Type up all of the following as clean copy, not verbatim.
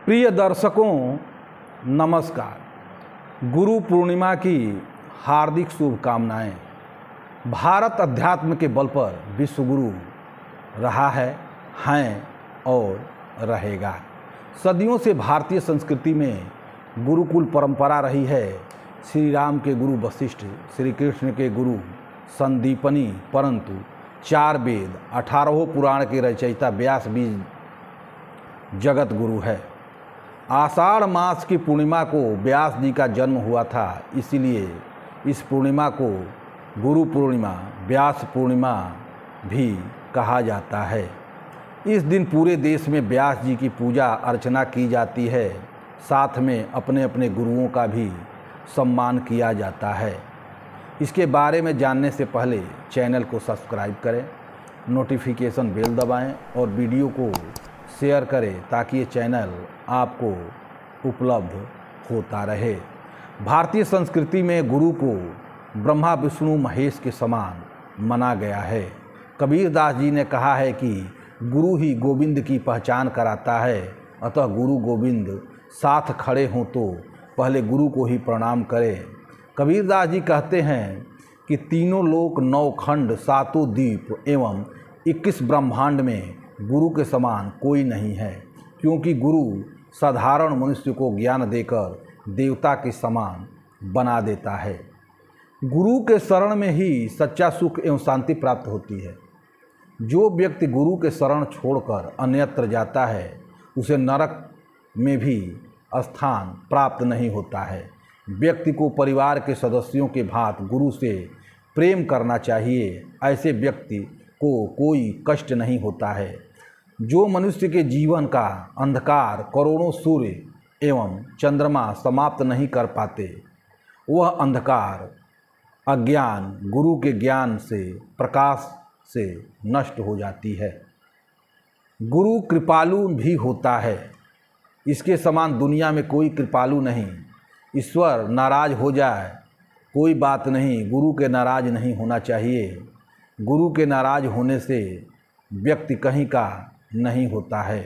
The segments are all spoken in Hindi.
प्रिय दर्शकों, नमस्कार। गुरु पूर्णिमा की हार्दिक शुभकामनाएं। भारत अध्यात्म के बल पर विश्व गुरु रहा हैं और रहेगा। सदियों से भारतीय संस्कृति में गुरुकुल परंपरा रही है। श्री राम के गुरु वशिष्ठ, श्री कृष्ण के गुरु संदीपनी, परंतु 4 वेद 18 पुराण के रचयिता व्यास भी जगत गुरु है। आषाढ़ मास की पूर्णिमा को व्यास जी का जन्म हुआ था, इसीलिए इस पूर्णिमा को गुरु पूर्णिमा, व्यास पूर्णिमा भी कहा जाता है। इस दिन पूरे देश में व्यास जी की पूजा अर्चना की जाती है, साथ में अपने अपने गुरुओं का भी सम्मान किया जाता है। इसके बारे में जानने से पहले चैनल को सब्सक्राइब करें, नोटिफिकेशन बेल दबाएं और वीडियो को शेयर करें ताकि ये चैनल आपको उपलब्ध होता रहे। भारतीय संस्कृति में गुरु को ब्रह्मा विष्णु महेश के समान माना गया है। कबीरदास जी ने कहा है कि गुरु ही गोविंद की पहचान कराता है, अतः गुरु गोविंद साथ खड़े हों तो पहले गुरु को ही प्रणाम करें। कबीरदास जी कहते हैं कि तीनों लोक 9 खंड 7 द्वीप एवं 21 ब्रह्मांड में गुरु के समान कोई नहीं है, क्योंकि गुरु साधारण मनुष्य को ज्ञान देकर देवता के समान बना देता है। गुरु के शरण में ही सच्चा सुख एवं शांति प्राप्त होती है। जो व्यक्ति गुरु के शरण छोड़कर अन्यत्र जाता है, उसे नरक में भी स्थान प्राप्त नहीं होता है। व्यक्ति को परिवार के सदस्यों के भांति गुरु से प्रेम करना चाहिए। ऐसे व्यक्ति को कोई कष्ट नहीं होता है। जो मनुष्य के जीवन का अंधकार करोड़ों सूर्य एवं चंद्रमा समाप्त नहीं कर पाते, वह अंधकार अज्ञान गुरु के ज्ञान से, प्रकाश से नष्ट हो जाती है। गुरु कृपालु भी होता है। इसके समान दुनिया में कोई कृपालु नहीं। ईश्वर नाराज हो जाए कोई बात नहीं, गुरु के नाराज नहीं होना चाहिए। गुरु के नाराज होने से व्यक्ति कहीं का नहीं होता है,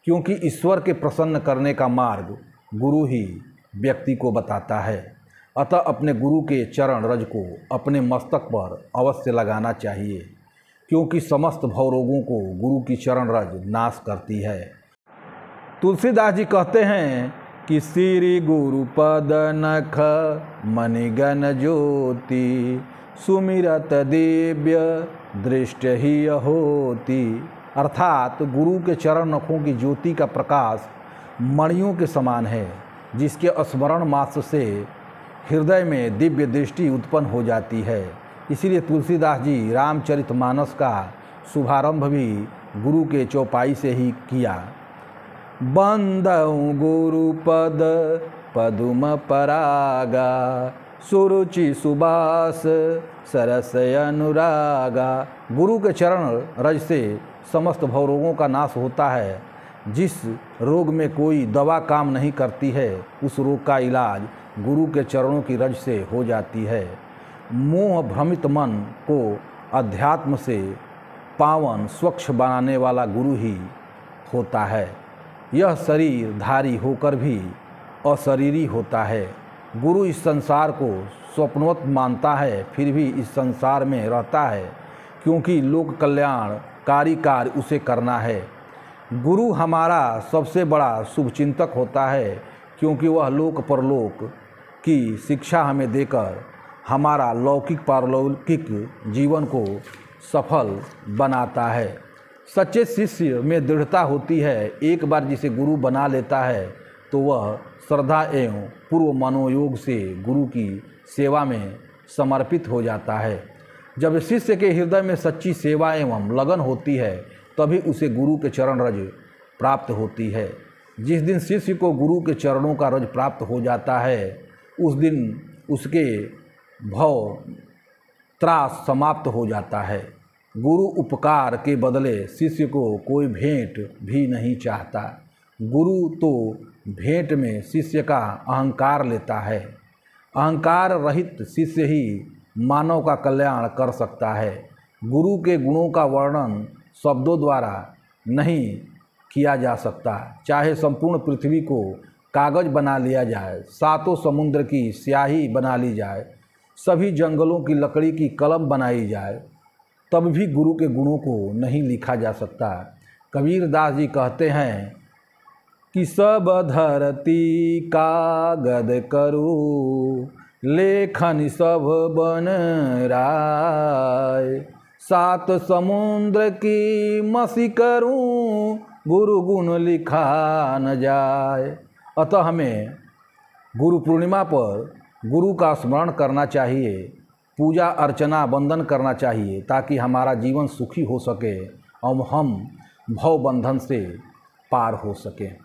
क्योंकि ईश्वर के प्रसन्न करने का मार्ग गुरु ही व्यक्ति को बताता है। अतः अपने गुरु के चरण रज को अपने मस्तक पर अवश्य लगाना चाहिए, क्योंकि समस्त भवरोगों को गुरु की चरण रज नाश करती है। तुलसीदास जी कहते हैं कि श्री गुरु पद नख मणिगण ज्योति, सुमिरत दिव्य दृष्ट ही होती। अर्थात गुरु के चरण नखों की ज्योति का प्रकाश मणियों के समान है, जिसके स्मरण मात्र से हृदय में दिव्य दृष्टि उत्पन्न हो जाती है। इसीलिए तुलसीदास जी रामचरितमानस का शुभारंभ भी गुरु के चौपाई से ही किया। बंदऊ गुरु पद पदुम परागा, सुरुचि सुबास सरस अनुरागा। गुरु के चरण रज से समस्त भवरोगों का नाश होता है। जिस रोग में कोई दवा काम नहीं करती है, उस रोग का इलाज गुरु के चरणों की रज से हो जाती है। मोह भ्रमित मन को अध्यात्म से पावन स्वच्छ बनाने वाला गुरु ही होता है। यह शरीरधारी होकर भी अशरीरी होता है। गुरु इस संसार को स्वप्नवत मानता है, फिर भी इस संसार में रहता है, क्योंकि लोक कल्याणकारी कार्य उसे करना है। गुरु हमारा सबसे बड़ा शुभचिंतक होता है, क्योंकि वह लोक परलोक की शिक्षा हमें देकर हमारा लौकिक पारलौकिक जीवन को सफल बनाता है। सच्चे शिष्य में दृढ़ता होती है। एक बार जिसे गुरु बना लेता है तो वह श्रद्धा एवं पूर्व मनोयोग से गुरु की सेवा में समर्पित हो जाता है। जब शिष्य के हृदय में सच्ची सेवा एवं लगन होती है, तभी उसे गुरु के चरण रज प्राप्त होती है। जिस दिन शिष्य को गुरु के चरणों का रज प्राप्त हो जाता है, उस दिन उसके भव त्रास समाप्त हो जाता है। गुरु उपकार के बदले शिष्य को कोई भेंट भी नहीं चाहता। गुरु तो भेंट में शिष्य का अहंकार लेता है। अहंकार रहित शिष्य ही मानव का कल्याण कर सकता है। गुरु के गुणों का वर्णन शब्दों द्वारा नहीं किया जा सकता है। चाहे संपूर्ण पृथ्वी को कागज बना लिया जाए, सातों समुद्र की स्याही बना ली जाए, सभी जंगलों की लकड़ी की कलम बनाई जाए, तब भी गुरु के गुणों को नहीं लिखा जा सकता। कबीर दास जी कहते हैं कि सब धरती कागद करूँ, लेखन सब बन राय, सात समुद्र की मसी करूँ, गुरु गुण लिखा न जाए। अतः हमें गुरु पूर्णिमा पर गुरु का स्मरण करना चाहिए, पूजा अर्चना वंदन करना चाहिए, ताकि हमारा जीवन सुखी हो सके और हम भव बंधन से पार हो सकें।